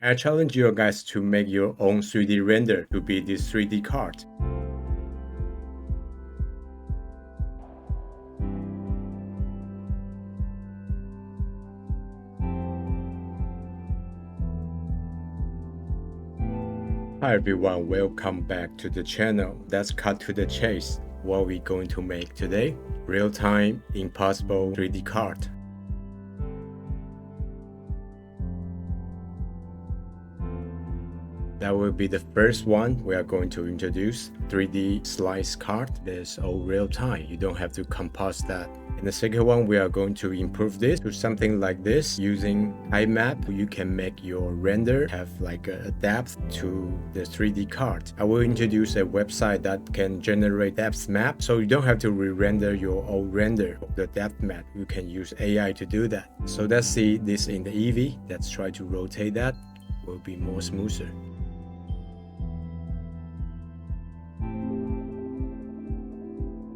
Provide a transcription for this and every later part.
I challenge you guys to make your own 3D render to be this 3D card. Hi everyone, welcome back to the channel. Let's cut to the chase. What are we going to make today? Real-time impossible 3D card. That will be the first one we are going to introduce. 3D slice card. There's all real time. You don't have to compose that. In the second one, we are going to improve this to something like this. Using iMap, you can make your render have like a depth to the 3D card. I will introduce a website that can generate depth map, so you don't have to re-render your old render of the depth map. You can use AI to do that. So let's see this in the Eevee. Let's try to rotate that. Will be more smoother.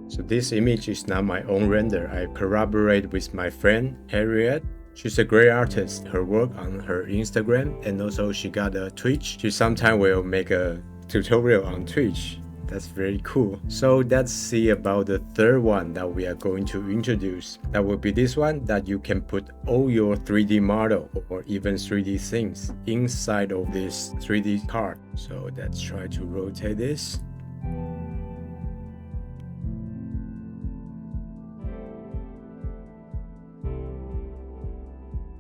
So this image is not my own render. I collaborate with my friend Harriet. She's a great artist. Her work on her Instagram, and also she got a Twitch. She sometime will make a tutorial on Twitch. That's very cool. So let's see about the third one that we are going to introduce. That will be this one that you can put all your 3D model or even 3D things inside of this 3D card. So let's try to rotate this.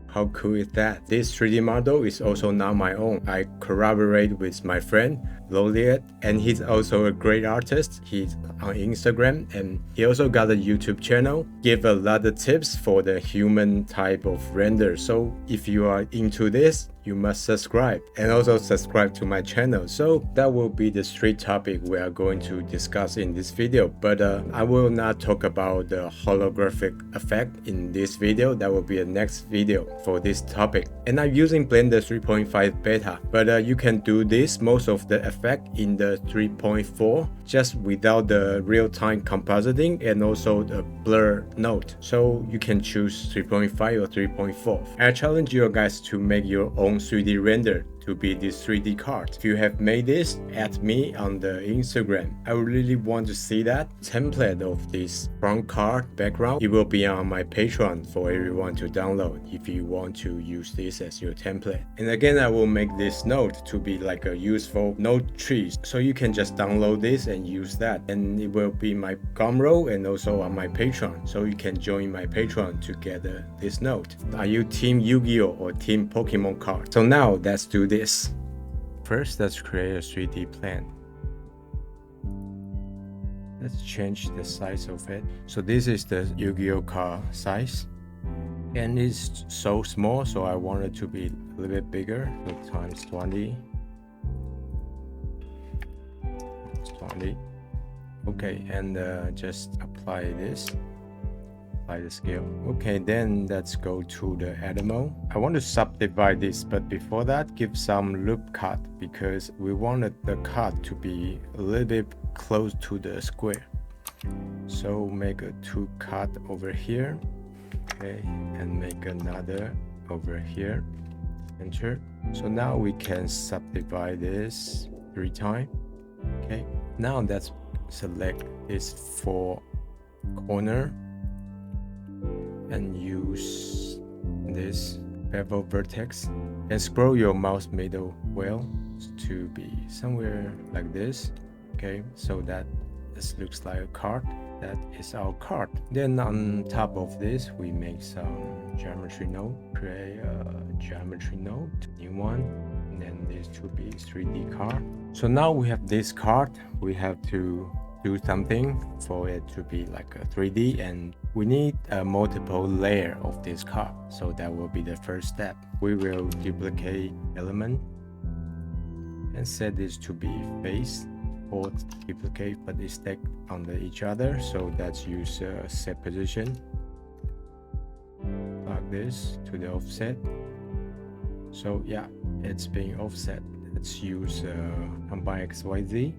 How cool is that? This 3D model is also not my own. I collaborate with my friend Loliet, and he's also a great artist. He's on Instagram and he also got a YouTube channel. Give a lot of tips for the human type of render. So if you are into this, you must subscribe and also subscribe to my channel. So that will be the three topic we are going to discuss in this video, but I will not talk about the holographic effect in this video. That will be the next video for this topic. And I'm using Blender 3.5 beta, but you can do this most of the effect in the 3.4 just without the real-time compositing and also the blur node. So you can choose 3.5 or 3.4. I challenge you guys to make your own 3D render to be this 3D card. If you have made this, add me on the Instagram. I really want to see that template of this front card background. It will be on my Patreon for everyone to download if you want to use this as your template. And again, I will make this node to be like a useful node tree. So you can just download this and use that. And it will be my Gumroad and also on my Patreon. So you can join my Patreon to get this node. Are you team Yu-Gi-Oh or team Pokemon card? So now let's do this. First, let's create a 3D plan. Let's change the size of it. So this is the Yu-Gi-Oh card size. And it's so small, so I want it to be a little bit bigger. So times 20. 20. Okay, and just apply this. Apply the scale. Okay, then let's go to the edit mode. I want to subdivide this, but before that, give some loop cut because we wanted the cut to be a little bit close to the square. So make a 2 cut over here. Okay, and make another over here. Enter. So now we can subdivide this 3 times. Okay, now let's select this 4 corner and use this bevel vertex and scroll your mouse middle wheel to be somewhere like this. Okay, so that this looks like a card. That is our card. Then on top of this, we make some geometry node. Create a geometry node, new one, and then this to be 3D card. So now we have this card. We have to do something for it to be like a 3D, and we need a multiple layer of this card. So that will be the first step. We will duplicate element and set this to be face. Both duplicate, but they stack on each other. So let's use set position. Plug this to the offset. So yeah, it's being offset. Let's use combine XYZ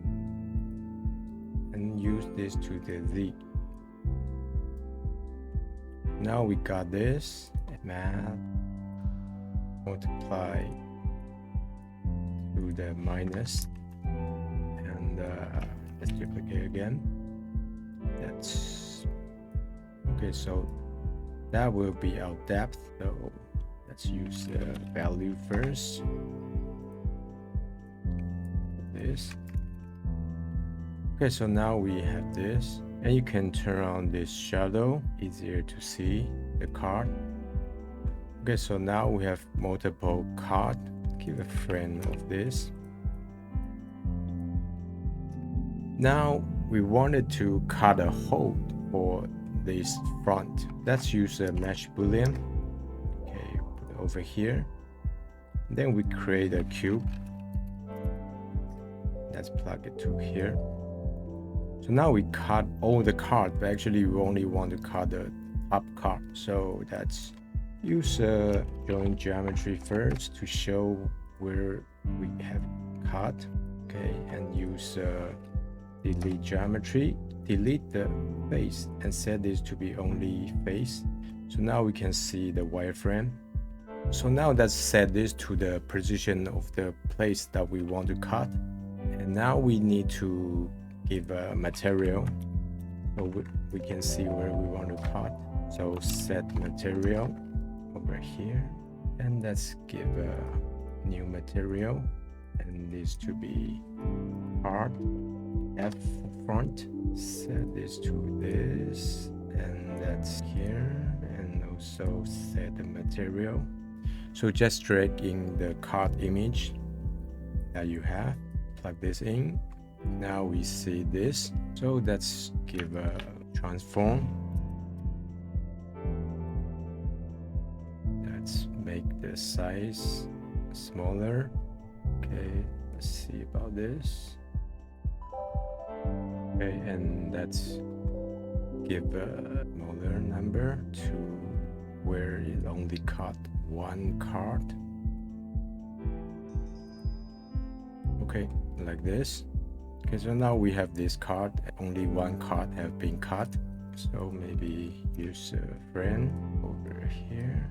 and use this to the Z. Now we got this. Math multiply the minus, and let's duplicate again. That's okay. So that will be our depth. So let's use the value first. This. Okay, so now we have this, and you can turn on this shadow, easier to see the card. Okay, so now we have multiple card. Give a frame of this. Now we wanted to cut a hole for this front. Let's use a mesh boolean. Okay, put it over here. Then we create a cube. Let's plug it to here. So now we cut all the card, but actually we only want to cut the top card. So let's use join geometry first to show where we have cut. Okay, and use delete geometry, delete the face, and set this to be only face. So now we can see the wireframe. So now let's set this to the position of the place that we want to cut. And now we need to give a material, so we can see where we want to cut. So set material over here, and let's give a new material, and this to be card F front. Set this to this, and that's here, and also set the material. So just drag in the card image that you have, plug this in. Now we see this, so let's give a transform. Let's make the size smaller. Okay, let's see about this. Okay, and let's give a smaller number to where it only cut one card. Okay, like this. Okay, so now we have this card, only one card have been cut. So maybe use a frame over here.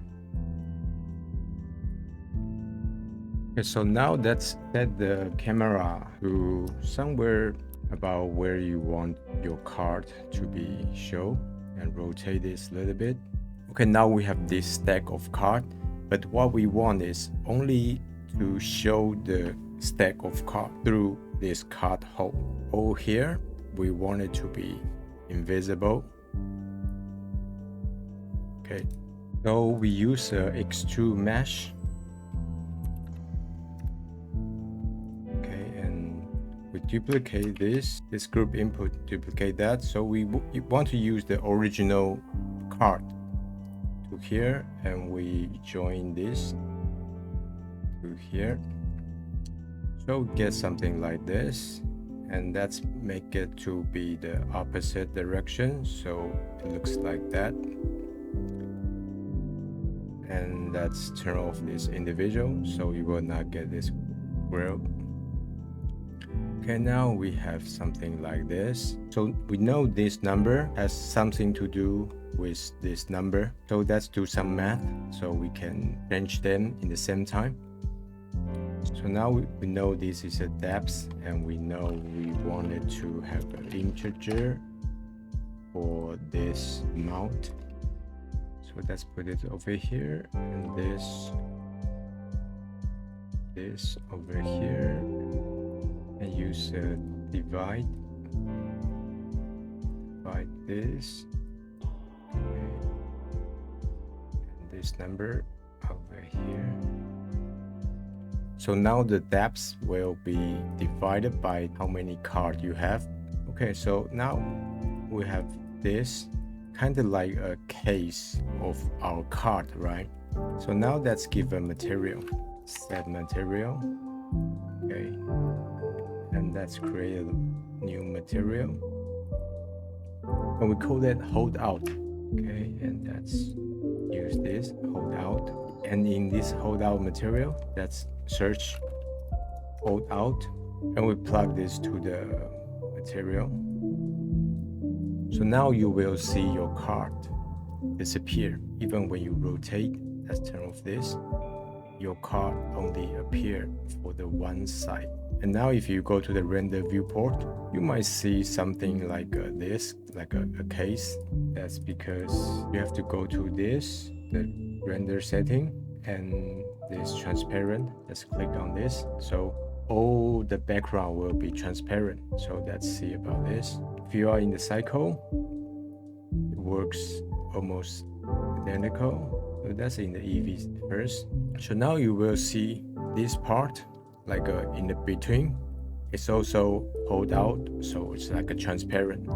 Okay, so now let's set the camera to somewhere about where you want your card to be shown, and rotate this a little bit. Okay, now we have this stack of card, but what we want is only to show the stack of card through this card hole. Over here, we want it to be invisible. Okay, so we use a extrude mesh. Okay, and we duplicate this group input, duplicate that. So we want to use the original card to here, and we join this to here. So get something like this, and let's make it to be the opposite direction, so it looks like that. And let's turn off this individual, so you will not get this grill. Okay, now we have something like this. So we know this number has something to do with this number, so let's do some math so we can change them in the same time. So now we know this is a depth, and we know we wanted to have an integer for this amount. So let's put it over here, and this over here, and use a divide this. Okay. And this number over here. So now the depth will be divided by how many cards you have. Okay, so now we have this kind of like a case of our card, right? So now let's give a material. Set material. Okay, and let's create a new material, and we call it hold out. Okay, and let's use this hold out, and in this hold out material, let's search hold out, and we plug this to the material. So now you will see your card disappear even when you rotate. Let's turn off this. your card only appear for the one side. And now if you go to the render viewport, you might see something like this, like a case. That's because you have to go to this, the render setting, and this transparent. Let's click on this. So all the background will be transparent. So let's see about this. If you are in the cycle, it works almost identical. So that's in the EV first. So now you will see this part like in the between. It's also hold out, so it's like a transparent.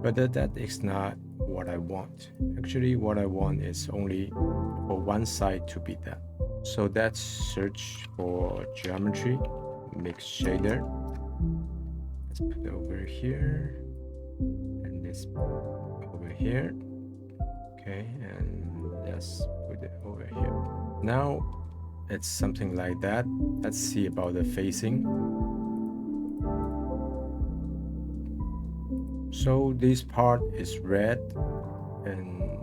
But that is not what I want. Actually, what I want is only for one side to be that. So let's search for geometry, mix shader. Let's put it over here, and this over here. Okay, and let's put it over here. Now it's something like that. Let's see about the facing. So this part is red, and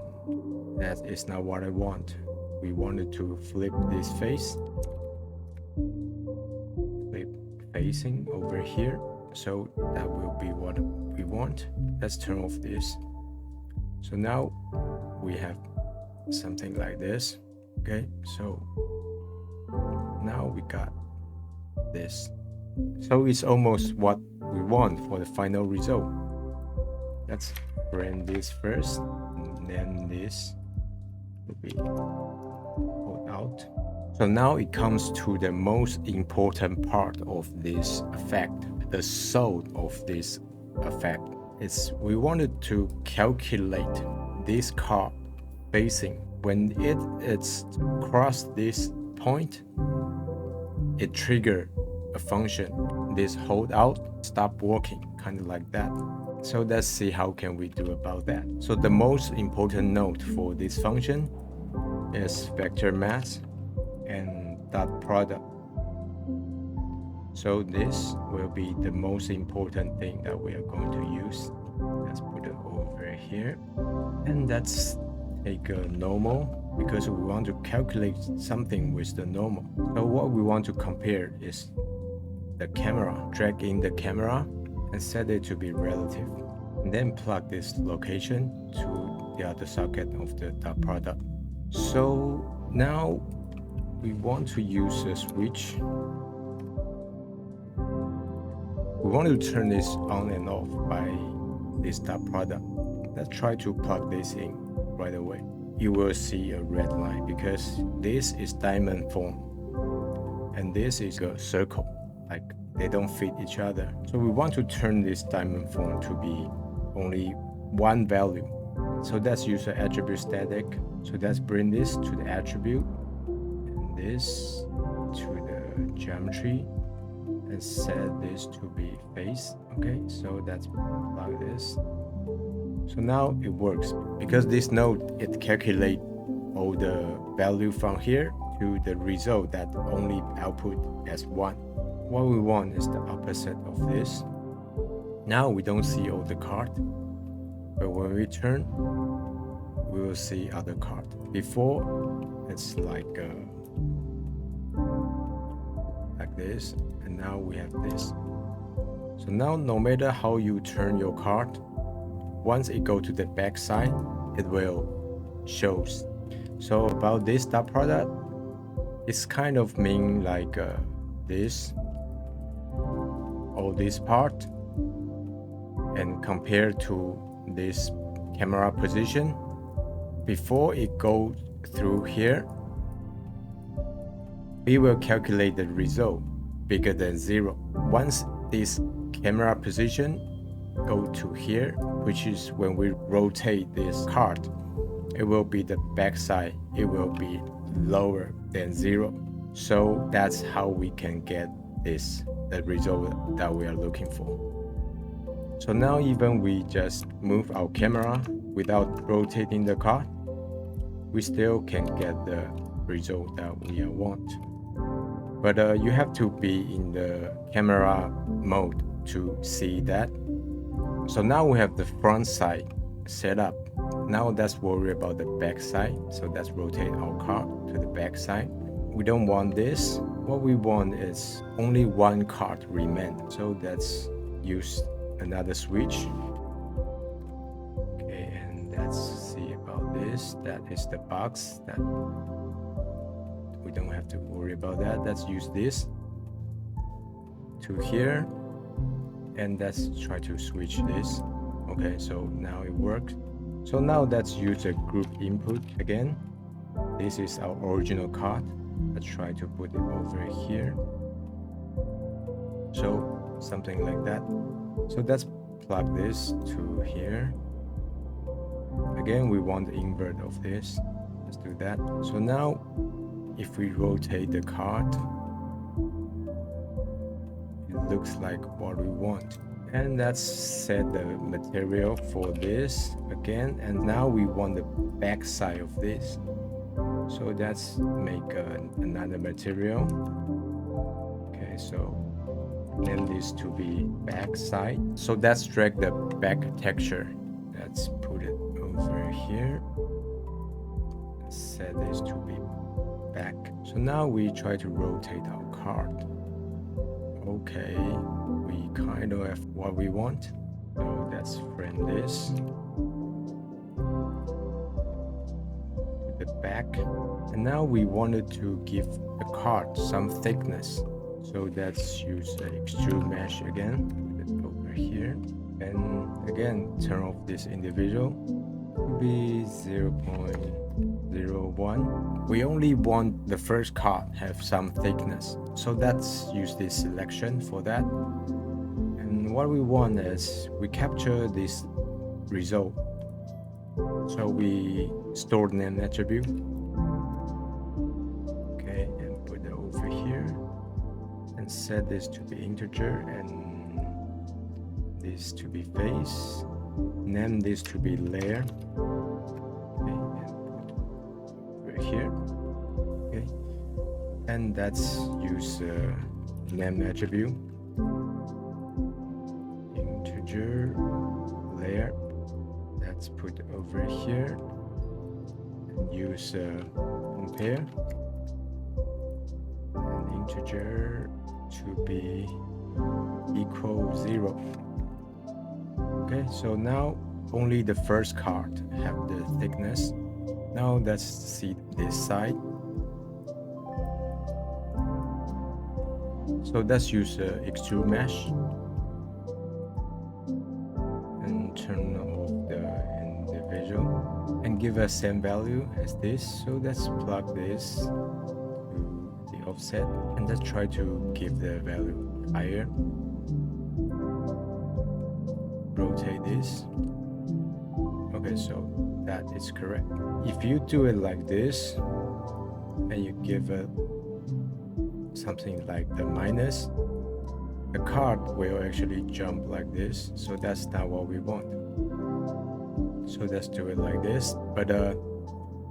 that is not what I want. We wanted to flip this face, flip facing over here. So that will be what we want. Let's turn off this. So now we have something like this. Okay, so now we got this. So it's almost what we want for the final result. Let's brand this first, and then this will be pulled out. So now it comes to the most important part of this effect, the soul of this effect. We wanted to calculate this card facing. When it's crossed this point, it trigger a function. This hold out stop working, kind of like that. So let's see how can we do about that. So the most important node for this function is vector mask and dot product. So this will be the most important thing that we are going to use. Let's put it over here, and let's take a normal because we want to calculate something with the normal. So what we want to compare is the camera. Drag in the camera and set it to be relative, and then plug this location to the other socket of the dot product. So now we want to use a switch. We want to turn this on and off by this dot product. Let's try to plug this in right away. You will see a red line because this is diamond form and this is a circle, like they don't fit each other. So we want to turn this diamond form to be only one value. So let's use the attribute static. So let's bring this to the attribute and this to the geometry and set this to be face. Okay, so let's plug this. So now it works because this node, it calculates all the value from here to the result that only output as 1. What we want is the opposite of this. Now we don't see all the card, but when we turn, we will see other card. Before, it's like this, and now we have this. So now no matter how you turn your card, once it go to the back side, it will shows. So about this dot product, it's kind of mean like this or this part, and compared to this camera position, before it goes through here, we will calculate the result bigger than 0. Once this camera position go to here, which is when we rotate this card, it will be the back side, it will be lower than 0. So that's how we can get the result that we are looking for. So now even we just move our camera without rotating the card, we still can get the result that we want. But you have to be in the camera mode to see that. So now we have the front side set up. Now let's worry about the back side. So let's rotate our card to the back side. we don't want this. What we want is only one card remain. So let's use another switch. Okay, and let's see about this. That is the box that we don't have to worry about that. Let's use this to here, and let's try to switch this. Okay, so now it works. So now let's use a group input again. This is our original card. Let's try to put it over here. So something like that. So let's plug this to here. Again, we want the invert of this. Let's do that. So now if we rotate the card, it looks like what we want. And let's set the material for this again. And now we want the back side of this. So let's make another material. Okay, so name this to be back side. So let's drag the back texture. Let's put it over here. Let's set this to be back. So now we try to rotate our card. Okay, we kind of have what we want. So let's frame this to the back. And now we wanted to give the card some thickness. So let's use the extrude mesh again. Put it over here. And again, turn off this individual to be 0.01. We only want the first card have some thickness. So let's use this selection for that. And what we want is we capture this result. So we store name attribute. Okay, and put it over here. And set this to be integer and this to be face. Name this to be layer. Okay, and put over here. Okay, and let's use name attribute. Integer layer. Let's put over here. And use compare. And integer to be equal 0. Okay, so now only the first card have the thickness. Now let's see this side. So let's use extrude mesh and turn off the individual and give us same value as this. So let's plug this to the offset and let's try to give the value higher. Rotate this. Okay, so that is correct. If you do it like this and you give it something like the minus, the card will actually jump like this. So that's not what we want. So let's do it like this. But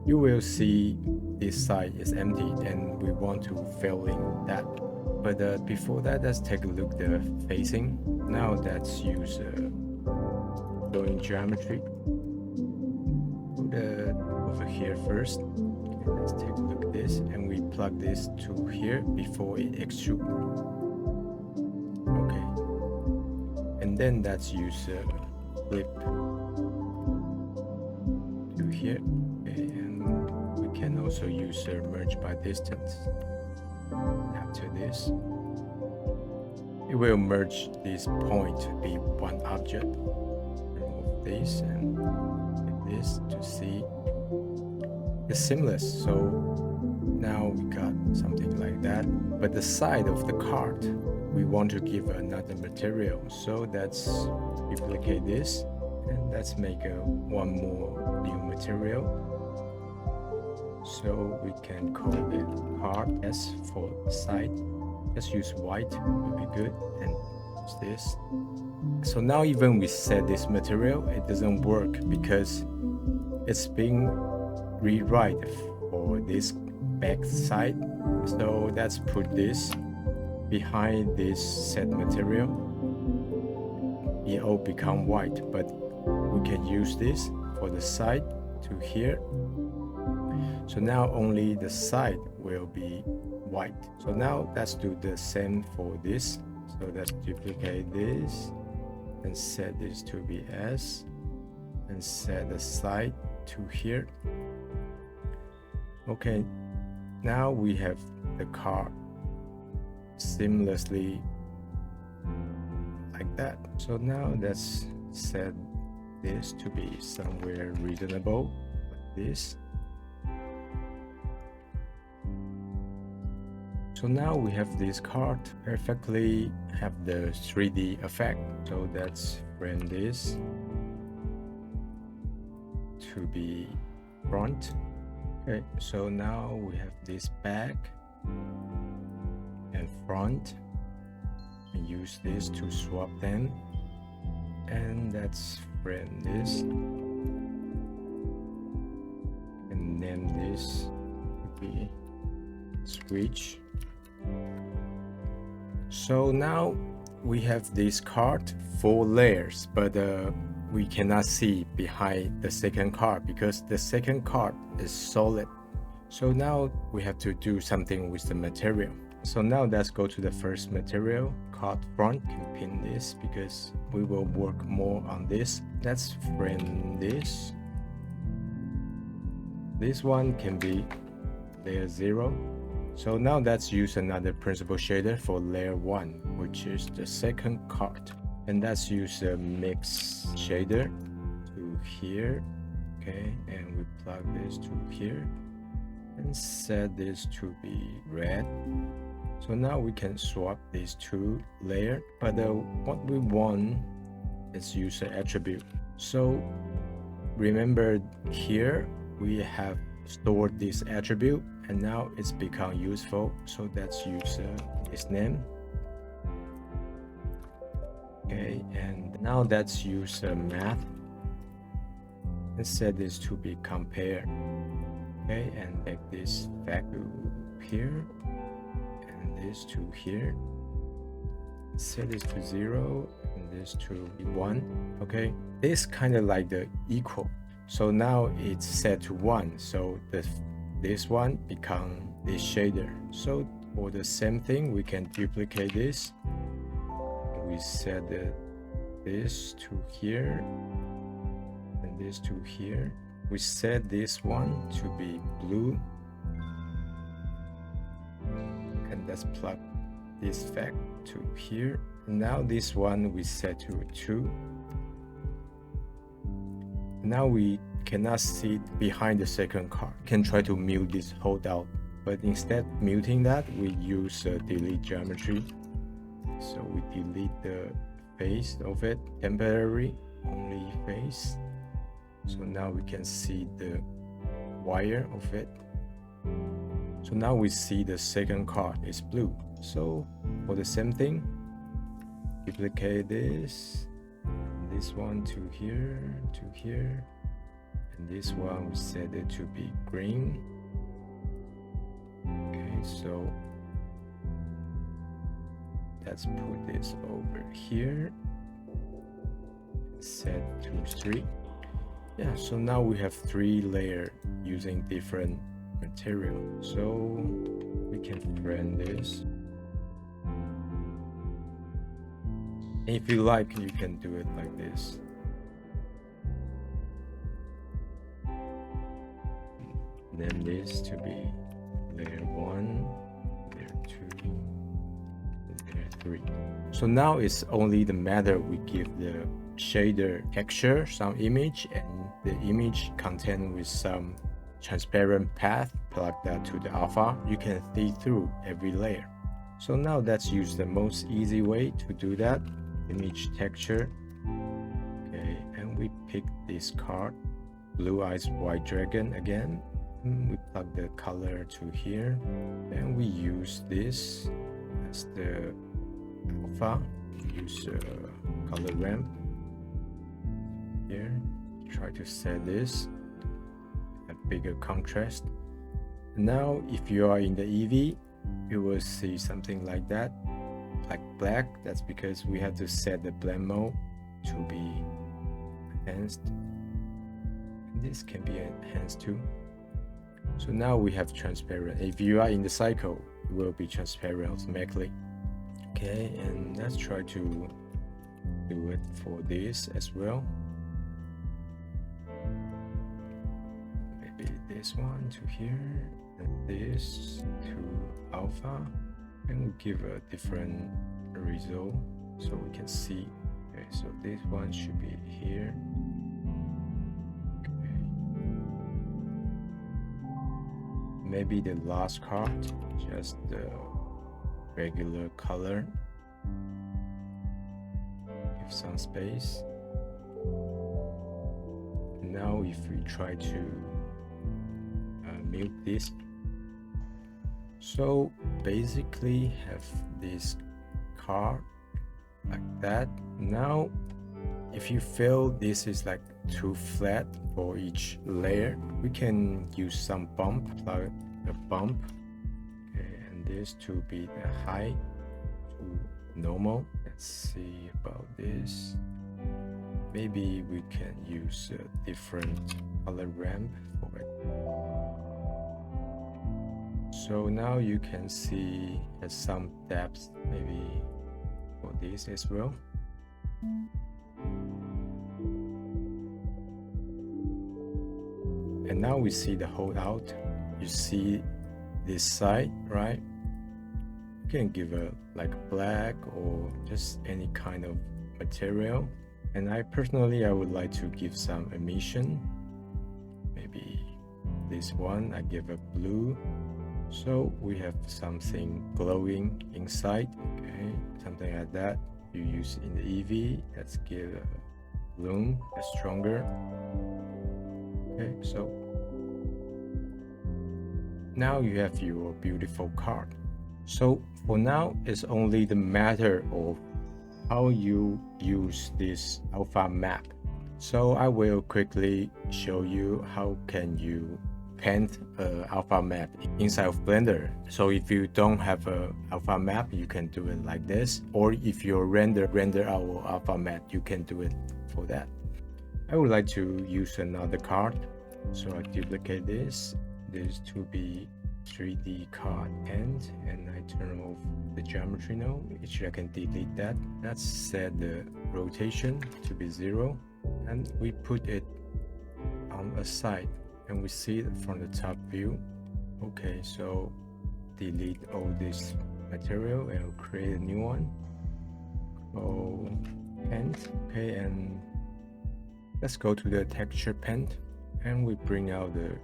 you will see this side is empty and we want to fill in that. But before that, let's take a look at the facing. Now let's use drawing geometry. Put it over here first. Okay, let's take a look at this and we plug this to here before it extrude. Okay, and then let's use flip to here. Okay, and we can also use merge by distance. After this, it will merge this point to be one object. Remove this and like this to see it's seamless. So now we got something like that. But the side of the card, we want to give another material. So let's duplicate this and let's make one more new material. So we can call it card S for side. Let's use white, would be good, and use this. So now even we set this material, it doesn't work because it's being rewrite for this back side. So let's put this behind this set material. It all become white, but we can use this for the side to here. So now only the side will be white. So now let's do the same for this. So let's duplicate this and set this to be S and set the side to here. Okay, now we have the card seamlessly like that. So now let's set this to be somewhere reasonable like this. So now we have this card perfectly have the 3D effect. So let's frame this to be front. Okay, so now we have this back and front, and use this to swap them. And let's frame this and name this to be switch. So now we have this card 4 layers, but we cannot see behind the second card because the second card is solid. So now we have to do something with the material. So now let's go to the first material, card front. Can pin this because we will work more on this. Let's frame this. This one can be layer 0. So now let's use another principal shader for layer 1, which is the second card. And let's use a mix shader to here. Okay, and we plug this to here and set this to be red. So now we can swap these 2 layers, but what we want is use an attribute. So remember here we have stored this attribute and now it's become useful. So let's use its name. Okay, and now let's use math and set this to be compare. Okay, and make this back to here and this to here. Set this to 0 and this to 1. Okay, this kind of like the equal. So now it's set to 1. So this one become this shader. So for the same thing, we can duplicate this. We set this to here and this to here. We set this one to be blue, and let's plug this fact to here. And now this one we set to 2. Now we cannot see behind the second card. Can try to mute this holdout, but instead muting that, we use delete geometry. So we delete the face of it, temporary only face. So now we can see the wire of it. So now we see the second card is blue. So for the same thing, duplicate this one to here, and this one we set it to be green. Okay, so let's put this over here, set to 3. Yeah, so now we have 3 layers using different material. So we can frame this. If you like, you can do it like this. Name this to be layer 1, layer 2, layer 3. So now it's only the matter we give the shader texture, some image, and the image content with some transparent path. Plug that to the alpha. You can see through every layer. So now let's use the most easy way to do that. Image texture. Okay, and we pick this card, Blue Eyes White Dragon again. And we plug the color to here, and we use this as the alpha. Use color ramp here. Try to set this a bigger contrast. Now if you are in the Eevee, you will see something like that, like black. That's because we have to set the blend mode to be enhanced, and this can be enhanced too. So now we have transparent. If you are in the cycle, it will be transparent automatically. Okay, and let's try to do it for this as well. Maybe this one to here, and this to alpha, and we give a different result so we can see. Okay, so this one should be here. Okay. Maybe the last card, just the regular color. Give some space. Now if we try to mute this, so basically have this card like that. Now if you feel this is like too flat for each layer, we can use some bump, plug a bump. Okay, and this to be the height to normal. Let's see about this. Maybe we can use a different color ramp for it. So now you can see there's some depth maybe for this as well. And now we see the holdout. You see this side, right? You can give a like black or just any kind of material. And I would like to give some emission. Maybe this one I give a blue. So we have something glowing inside. Okay, something like that. You use in the EV. Let's give a bloom, a stronger. Okay, so now you have your beautiful card. So for now, it's only the matter of how you use this alpha map. So I will quickly show you how can you paint an alpha map inside of Blender. So if you don't have an alpha map, you can do it like this, or if you render our alpha map, you can do it for that. I would like to use another card, so I duplicate this to be 3D-CARD end, and I turn off the geometry node, which I can delete that. Let's set the rotation to be 0, and we put it on a side, and we see it from the top view. Okay, so delete all this material and we'll create a new one. Oh, paint. Okay, and let's go to the texture paint, and we bring out the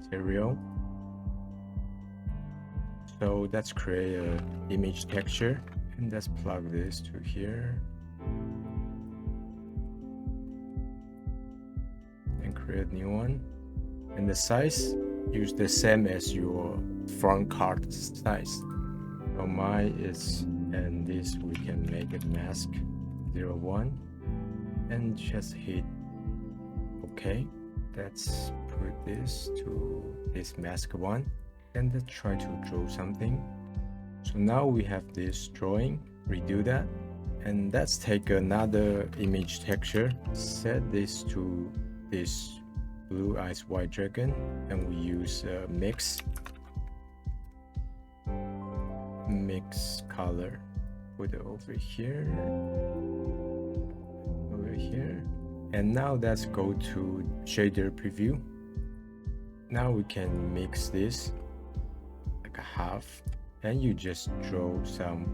material. So let's create an image texture, and let's plug this to here and create a new one. And the size, use the same as your front card size. So mine is, and this we can make a mask 01, and just hit OK. Let's put this to this mask 1, and let's try to draw something. So now we have this drawing, redo that, and let's take another image texture, set this to this blue eyes white dragon, and we use mix color. Put it over here, and now let's go to shader preview. Now we can mix this like a half, and you just draw some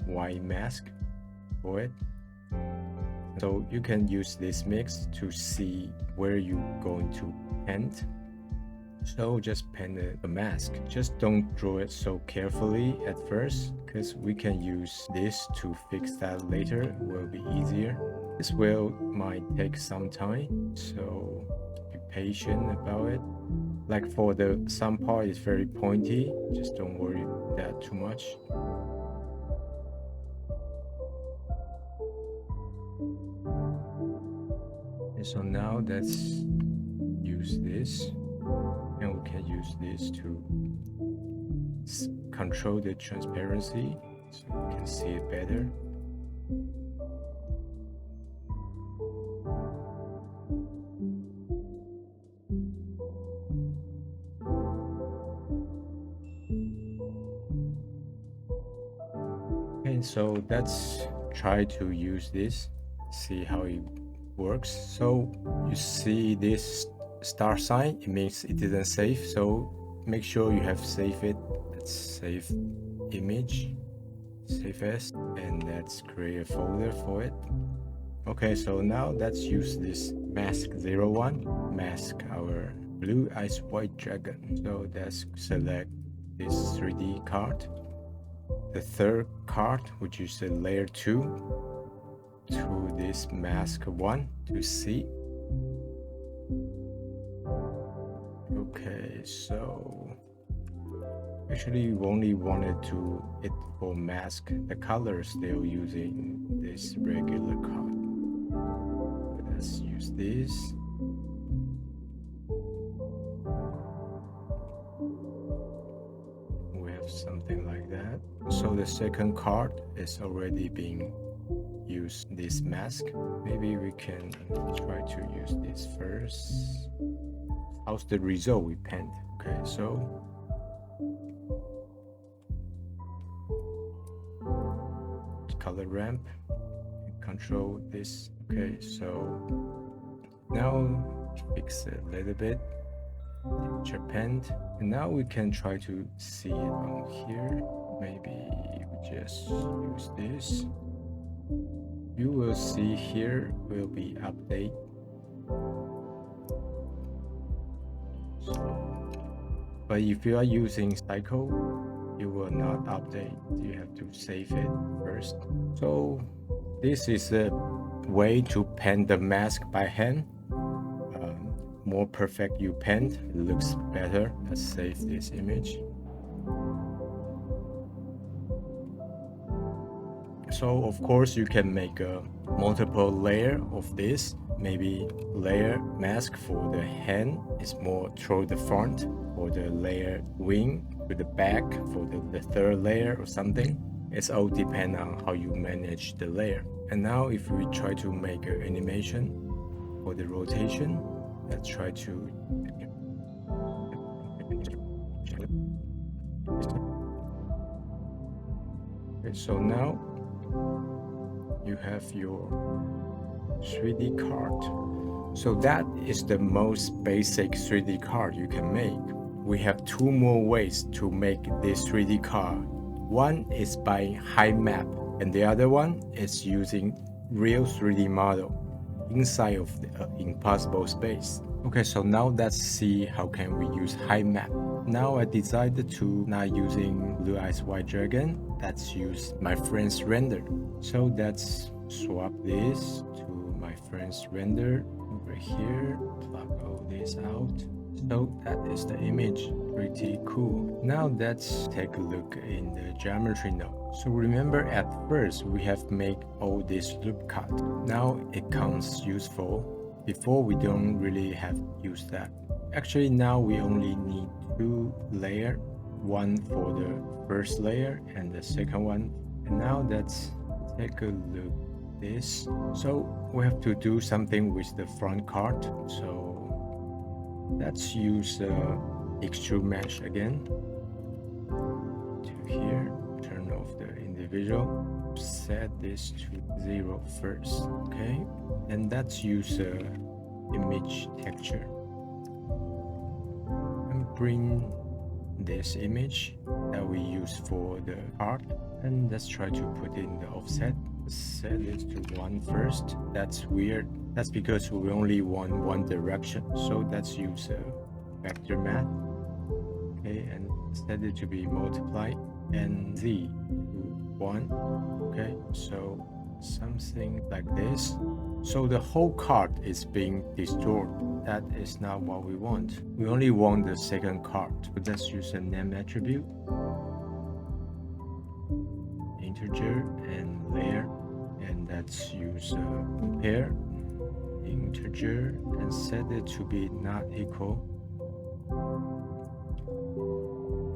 white mask for it. So you can use this mix to see where you're going to paint. So just paint the mask. Just don't draw it so carefully at first, because we can use this to fix that later. It will be easier. This might take some time, so be patient about it. Like for some part is very pointy, just don't worry that too much. And so now let's use this, and we can use this to control the transparency so we can see it better. so let's try to use this, see how it works. So you see this star sign, it means it didn't save, so make sure you have saved it. Let's save image, save as, and let's create a folder for it. Okay, so now let's use this mask 01, mask our blue eyes white dragon. So let's select this 3D card. The third card, which is a layer 2, to this mask 1 to see. Okay, so actually we only wanted to it for mask the color still using this regular card. Let's use this. We have something like that. So the second card is already being used, this mask. Maybe we can try to use this first. How's the result we paint? Okay, so color ramp, control this. Okay, so now fix it a little bit, texture paint, and now we can try to see it on here. Maybe we just use this. You will see here will be update. But if you are using cycle, you will not update. You have to save it first. So this is a way to paint the mask by hand. More perfect you paint, it looks better. Let's save this image. So of course you can make a multiple layer of this. Maybe layer mask for the hand is more toward the front, or the layer wing to the back for the third layer or something. It's all depend on how you manage the layer. And now if we try to make an animation for the rotation, let's try to okay, so now you have your 3D card. So that is the most basic 3D card you can make. We have two more ways to make this 3D card. One is by height map, and the other one is using real 3D model inside of the impossible space. Okay, so now let's see how can we use height map. Now I decided to not using blue eyes white dragon. Let's use my friend's render. So let's swap this to my friend's render over here. Plug all this out. So that is the image. Pretty cool. Now let's take a look in the geometry node. So remember at first we have made all this loop cut. Now it comes useful. Before we don't really have used that. Actually now we only need two layers. One for the first layer and the second one. And now let's take a look at this. So we have to do something with the front card. So let's use extrude mesh again. To here, turn off the individual. Set this to 0 first. Okay, and let's use image texture. And bring this image that we use for the card, and let's try to put in the offset. Set it to 1 first. That's weird. That's because we only want one direction. So let's use a vector math. Okay, and set it to be multiplied and z to 1. Okay, so something like this. So the whole card is being distorted. That is not what we want. We only want the second card. So let's use a name attribute, integer and layer, and let's use compare integer and set it to be not equal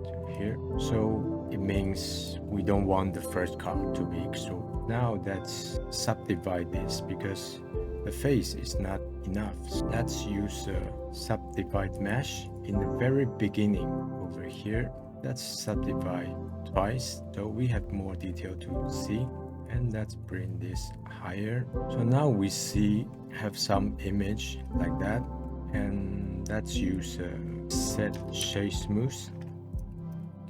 to here. So it means we don't want the first card to be extruded. Now let's subdivide this because the face is not enough. So let's use a subdivide mesh in the very beginning over here. Let's subdivide twice, so we have more detail to see. And let's bring this higher. So now we have some image like that, and let's use set shade smooth.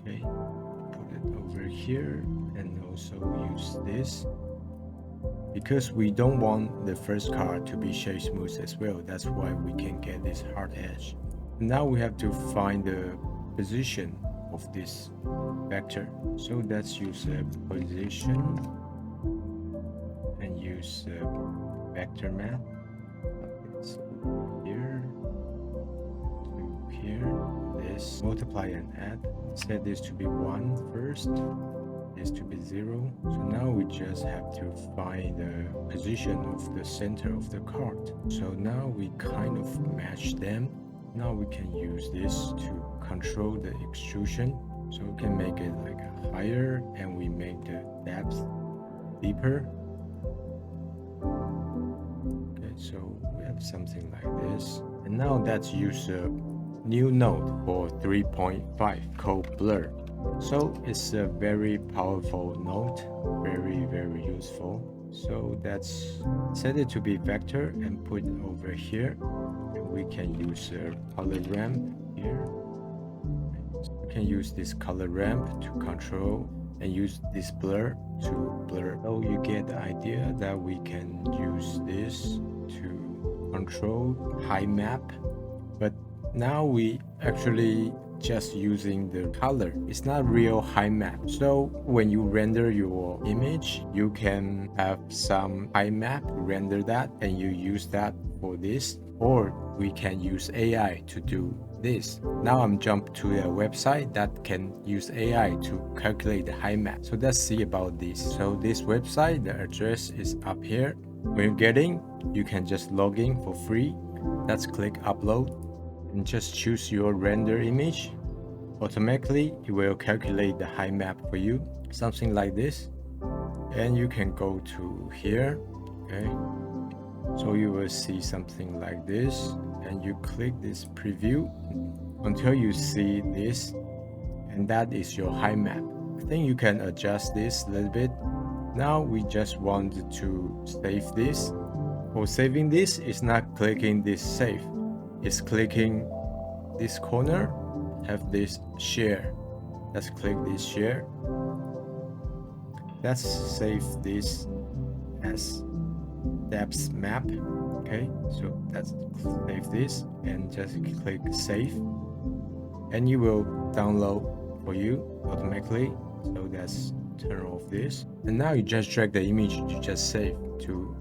Okay, put it over here, and also use this because we don't want the first card to be shade smooth as well. That's why we can get this hard edge. Now we have to find the position of this vector. So let's use a position and use a vector map. So here to here, this multiply and add. Set this to be 1 first, this to be 0. So now we just have to find the position of the center of the card. So now we kind of match them. Now we can use this to control the extrusion. So we can make it like higher, and we make the depth deeper. Okay, so we have something like this. And now let's use a new node for 3.5 called blur. So it's a very powerful node, very useful. So let's set it to be vector and put it over here. And we can use a color ramp here. We can use this color ramp to control and use this blur to blur. So you get the idea that we can use this to control high map. But now we actually just using the color. It's not real high map. So when you render your image, you can have some high map, render that, and you use that for this. Or we can use AI to do this. Now I'm jumped to a website that can use AI to calculate the high map. So let's see about this. So this website, the address is up here. When you're getting, you can just log in for free. Let's click upload and just choose your render image. Automatically it will calculate the high map for you, something like this. And you can go to here. Okay, so you will see something like this, and you click this preview until you see this, and that is your high map. I think you can adjust this a little bit. Now we just want to save this. For saving this, it's not clicking this save, it's clicking this corner, have this share. Let's click this share. Let's save this as depth map. Okay, so let's save this and just click save, and you will download for you automatically. So let's turn off this, and now you just drag the image you just saved to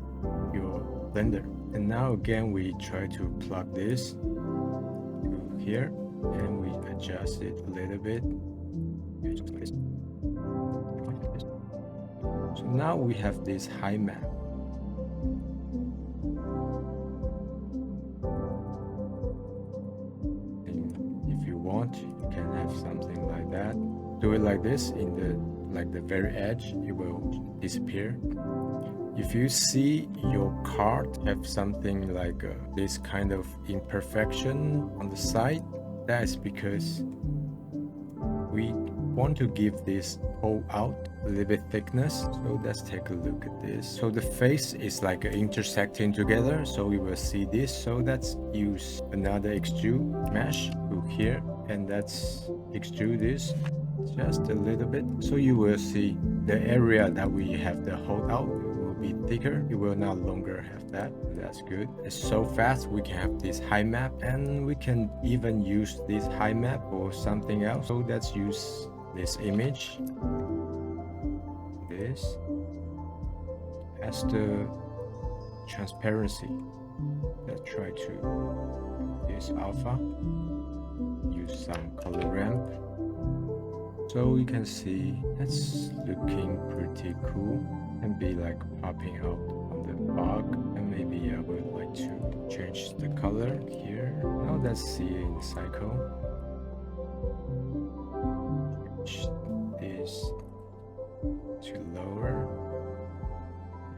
your Blender. And now again we try to plug this to here, and we adjust it a little bit. So now we have this high map. And if you want, you can have something like that. Do it like this in the very edge, it will disappear. If you see your card have something like this kind of imperfection on the side, that is because we want to give this hole out a little bit thickness. So let's take a look at this. So the face is like intersecting together, so we will see this. So let's use another extrude mesh to here, and let's extrude this just a little bit, so you will see the area that we have the hold out will be thicker. It will not longer have that. That's good. It's so fast. We can have this high map, and we can even use this high map or something else. So let's use this image, this as the transparency. Let's try to use alpha, use some color ramp. So you can see that's looking pretty cool, and be like popping out on the bug. And maybe I would like to change the color here. Now let's see in the cycle. Change this to lower.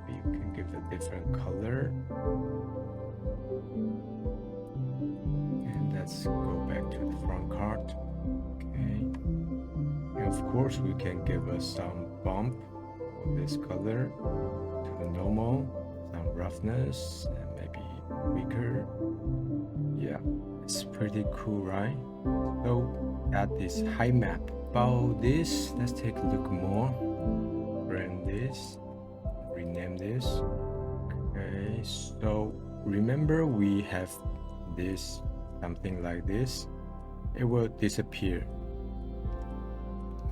Maybe you can give a different color. And let's go back to the front card. Okay. And of course we can give us some bump for this color to the normal, some roughness, and maybe weaker. Yeah, it's pretty cool, right? So that is high map. About this, let's take a look more. Brand this, rename this. Okay, so remember we have this, something like this. It will disappear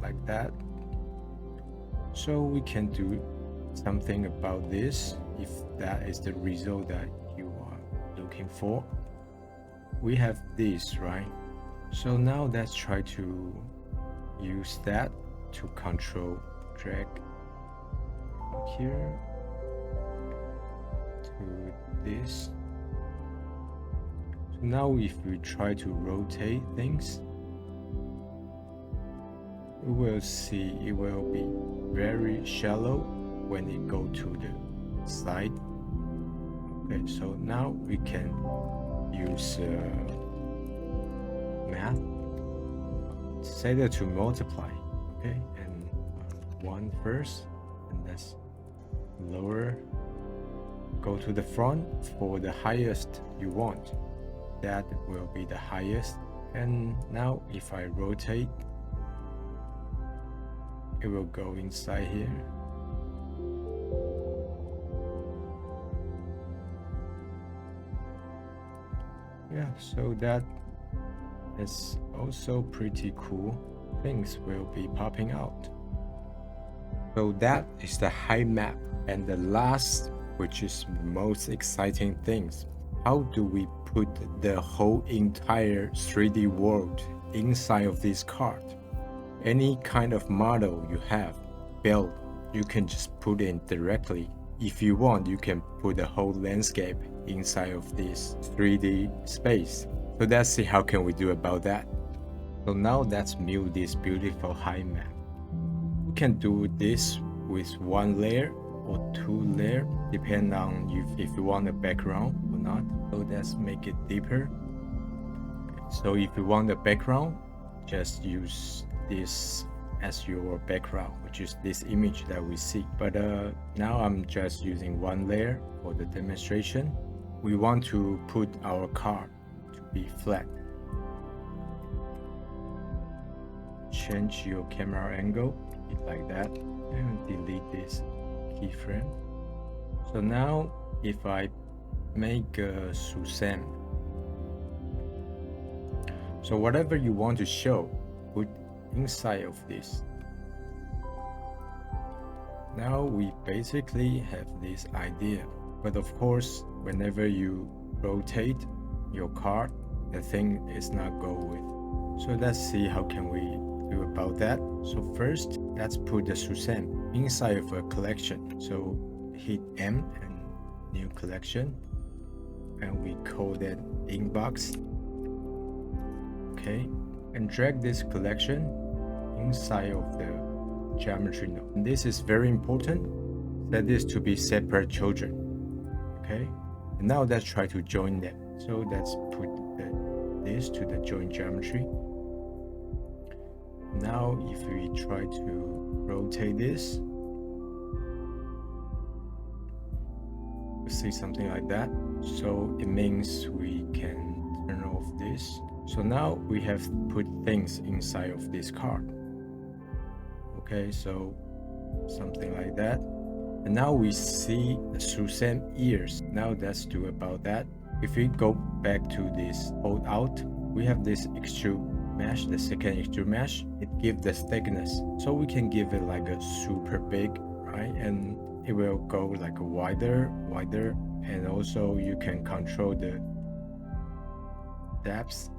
like that. So we can do something about this if that is the result that you are looking for. We have this, right? So now let's try to use that to control drag here to this. So now if we try to rotate things, we will see it will be very shallow when it go to the side. Okay, so now we can use math, set it to multiply. Okay, and 1 first, and let's lower, go to the front for the highest you want. That will be the highest. And now if I rotate, it will go inside here. Yeah, so that is also pretty cool. Things will be popping out. So that is the high map. And the last, which is most exciting things, how do we put the whole entire 3D world inside of this card? Any kind of model you have built, you can just put in directly. If you want, you can put the whole landscape inside of this 3D space. So let's see how can we do about that. So now let's build this beautiful high map. We can do this with 1 layer or 2 layers, depending on if you want a background or not. So let's make it deeper. So if you want a background, just use this as your background, which is this image that we see. But now I'm just using 1 layer for the demonstration. We want to put our card to be flat. Change your camera angle like that and delete this keyframe. So now if I make a Susan, so whatever you want to show, put inside of this. Now we basically have this idea, but of course whenever you rotate your card, the thing is not go with. So let's see how can we do about that. So first let's put the Susan inside of a collection. So hit M and new collection, and we call that inbox. Okay, and drag this collection inside of the geometry node. And this is very important. Set this to be separate children. Okay, and now let's try to join them. So let's put this to the join geometry. Now if we try to rotate this, we see something like that. So it means we can turn off this. So now we have put things inside of this card. Okay, so something like that. And now we see the Susan ears. Now let's do about that. If we go back to this hold out, we have this extrude mesh, the second extrude mesh. It gives the thickness. So we can give it like a super big, right? And it will go like a wider, and also you can control the depth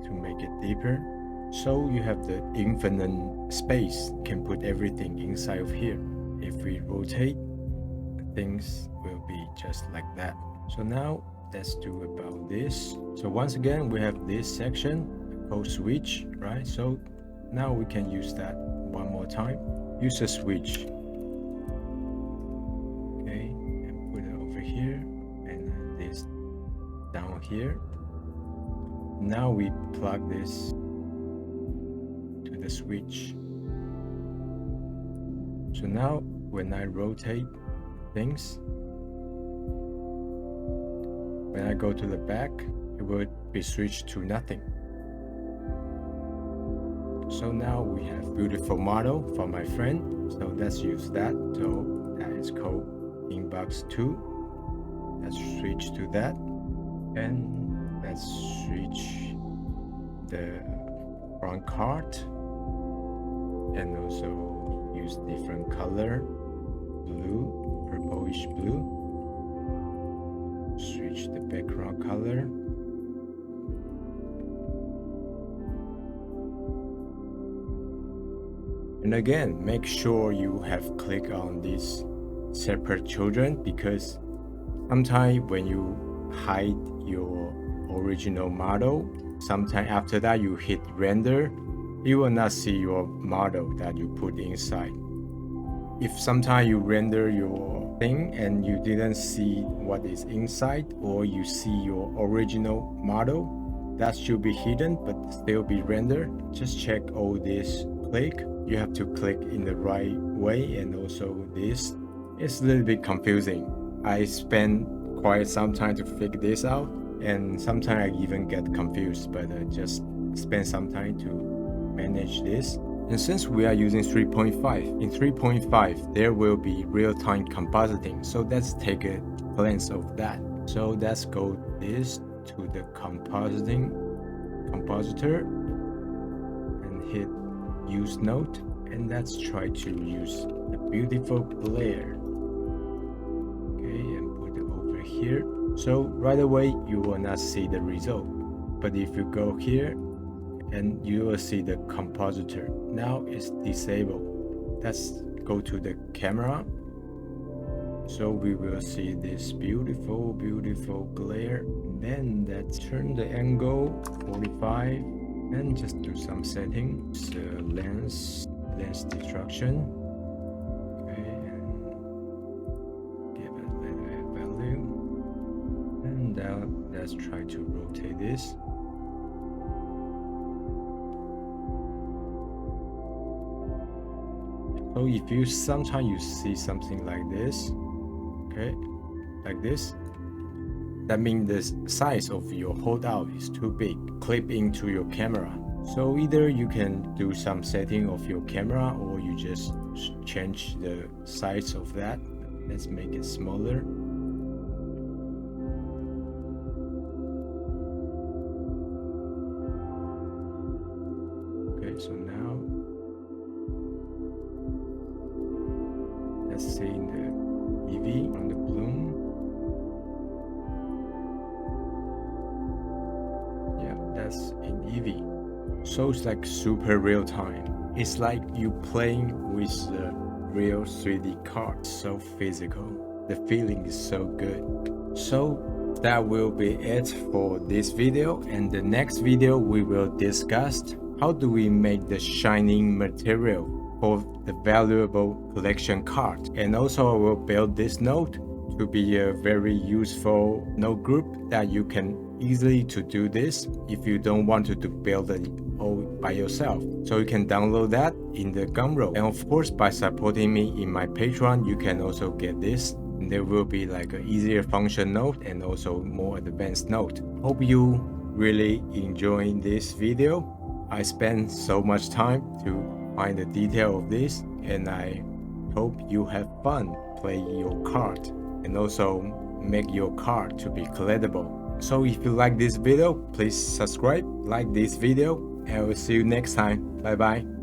to make it deeper. So you have the infinite space, you can put everything inside of here. If we rotate, things will be just like that. So now let's do about this. So once again, we have this section called switch, right? So now we can use that one more time. Use a switch. Okay, and put it over here, and this down here. Now we plug this to the switch. So now when I rotate things, when I go to the back, it will be switched to nothing. So now we have beautiful model from my friend. So let's use that. So that is called inbox 2. Let's switch to that. And let's switch the front card. And also use different color, blue, purplish blue. Switch the background color. And again, make sure you have clicked on these separate children, because sometimes when you hide your original model, sometime after that you hit render, you will not see your model that you put inside. If sometime you render your thing and you didn't see what is inside, or you see your original model, that should be hidden but still be rendered. Just check all this click. You have to click in the right way, and also this. It's a little bit confusing. I spend quite some time to figure this out, and sometimes I even get confused, but just spend some time to manage this. And since we are using 3.5, in 3.5 there will be real-time compositing, so let's take a glance of that. So let's go this to the compositor and hit use node, and let's try to use the beautiful glare. Okay, and put it over here. So right away you will not see the result, but if you go here and you will see the compositor. Now it's disabled. Let's go to the camera. So we will see this beautiful glare. Then let's turn the angle 45 and just do some settings. Lens destruction. Okay, and give it a little value. And now let's try to rotate this. So if you sometimes you see something like this, okay, like this, that means the size of your holdout is too big, clip into your camera. So either you can do some setting of your camera, or you just change the size of that. Let's make it smaller. Okay, so now let's see in the EV on the bloom. Yeah, that's in EV. So it's like super real time. It's like you playing with the real 3D card. So physical. The feeling is so good. So that will be it for this video. And the next video we will discuss how do we make the shining material for the valuable collection card. And also I will build this node to be a very useful node group that you can easily to do this if you don't want to build it all by yourself. So you can download that in the Gumroad. And of course, by supporting me in my Patreon, you can also get this. And there will be like an easier function node and also more advanced node. Hope you really enjoying this video. I spent so much time to find the detail of this, and I hope you have fun playing your card and also make your card to be collectible. So if you like this video, please subscribe, like this video, and I will see you next time. Bye bye.